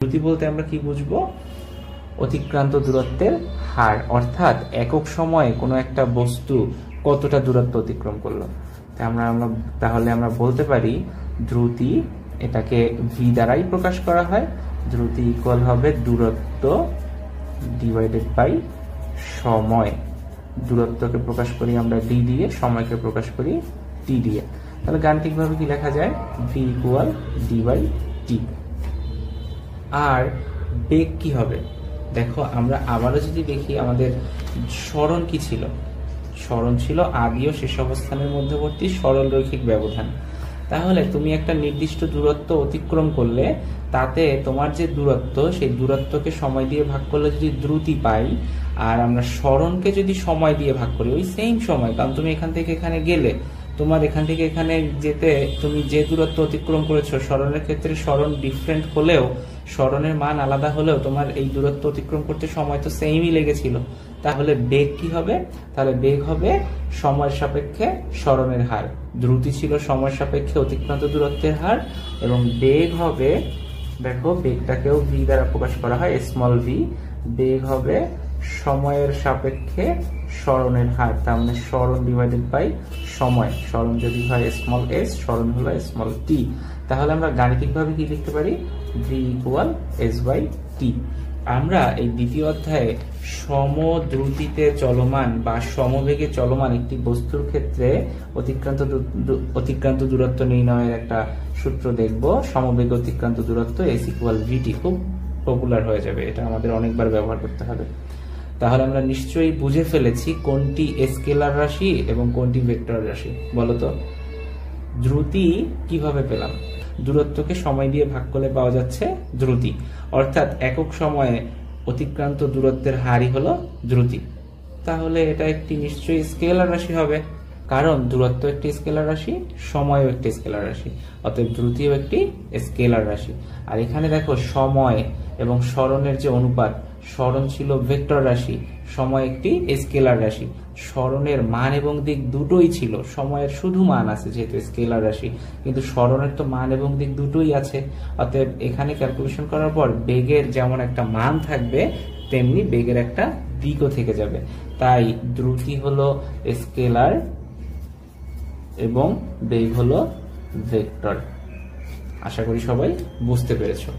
দ্রুতি বলতে আমরা কি বুঝবো? অতিক্রান্ত দূরত্বের হার, অর্থাৎ একক সময়ে কোনো একটা বস্তু কতটা দূরত্ব অতিক্রম করলো। তাহলে আমরা বলতে পারি দ্রুতি, এটাকে ভি দ্বারাই প্রকাশ করা হয়। দ্রুতি ইকুয়াল হবে দূরত্ব ডিভাইডেড বাই সময়। দূরত্বকে প্রকাশ করি আমরা ডি দিয়ে, সময়কে প্রকাশ করি টি দিয়ে। তাহলে গাণিতিকভাবে কি লেখা যায়? V equal D by T. আর বেগ কি হবে? দেখো আমরা আবারও যদি দেখি, আমাদের সরণ কি ছিল? সরণ ছিল আদি ও শেষ অবস্থানের মধ্যবর্তী সরল রৈখিক ব্যবধান। তাহলে তুমি একটা নির্দিষ্ট দূরত্ব অতিক্রম করলে তাতে তোমার যে দূরত্ব, সেই দূরত্বকে সময় দিয়ে ভাগ করলে যদি দ্রুতি পাই, আর আমরা সরণকে যদি সময় দিয়ে ভাগ করি, ওই সেম সময়, কারণ তুমি এখান থেকে এখানে গেলে, তোমার এখান থেকে এখানে যেতে তুমি যে দূরত্ব অতিক্রম করেছো, সরণের ক্ষেত্রে সরণ ডিফারেন্ট হলেও, সরণের মান আলাদা হলেও তোমার এই দূরত্ব অতিক্রম করতে সময় তো সেমই লেগেছিল। তাহলে বেগ কি হবে? তাহলে বেগ হবে সময়ের সাপেক্ষে সরণের হার। দ্রুতি ছিল সময়ের সাপেক্ষে অতিক্রান্ত দূরত্বের হার, এবং বেগ হবে, দেখো বেগটাকেও ভি দ্বারা প্রকাশ করা হয়, স্মল ভি। বেগ হবে সময়ের সাপেক্ষে সরণের হার, তার মানে সরণ ডিভাইডেড বাই সময়। সরণ যদি হয় স্মল এস, সরণ হলো স্মল টি। তাহলে আমরা গাণিতিকভাবে কি লিখতে পারি? V equal S by T. আমরা এই দ্বিতীয় অধ্যায়ে সমদ্রুতিতে চলমান বা সমবেগে চলমান একটি বস্তুর ক্ষেত্রে অতিক্রান্ত দূরত্ব নির্ণয়ের একটা সূত্র দেখব। সমবেগে অতিক্রান্ত দূরত্ব এস ইকুয়াল ভিটি, খুব পপুলার হয়ে যাবে, এটা আমাদের অনেকবার ব্যবহার করতে হবে। তাহলে আমরা নিশ্চয়ই বুঝে ফেলেছি কোনটি স্কেলার রাশি এবং কোনটি ভেক্টর রাশি। বলতো দ্রুতি কিভাবে পেলাম? দূরত্বকে সময় দিয়ে ভাগ করলে পাওয়া যাচ্ছে দ্রুতি, অর্থাৎ একক সময়ে অতিক্রান্ত দূরত্বের হারই হলো দ্রুতি। তাহলে এটা একটি নিশ্চয়ই স্কেলার রাশি হবে, কারণ দূরত্ব একটি স্কেলার রাশি, সময়ও একটি স্কেলার রাশি, অতএব দ্রুতিও একটি স্কেলার রাশি। আর এখানে দেখো সময় এবং সরণের যে অনুপাত, সরণ ছিল ভেক্টর রাশি, সময় একটি স্কেলার রাশি। সরণের মান এবং দিক দুটোই ছিল, সময়ের শুধু মান আছে যেহেতু স্কেলার রাশি, কিন্তু সরণের তো মান এবং দিক দুটোই আছে। অতএব এখানে ক্যালকুলেশন করার পর বেগের যেমন একটা মান থাকবে, তেমনি বেগের একটা দিকও থেকে যাবে। তাই দ্রুতি হলো স্কেলার এবং বেগ হলো ভেক্টর। আশা করি সবাই বুঝতে পেরেছো।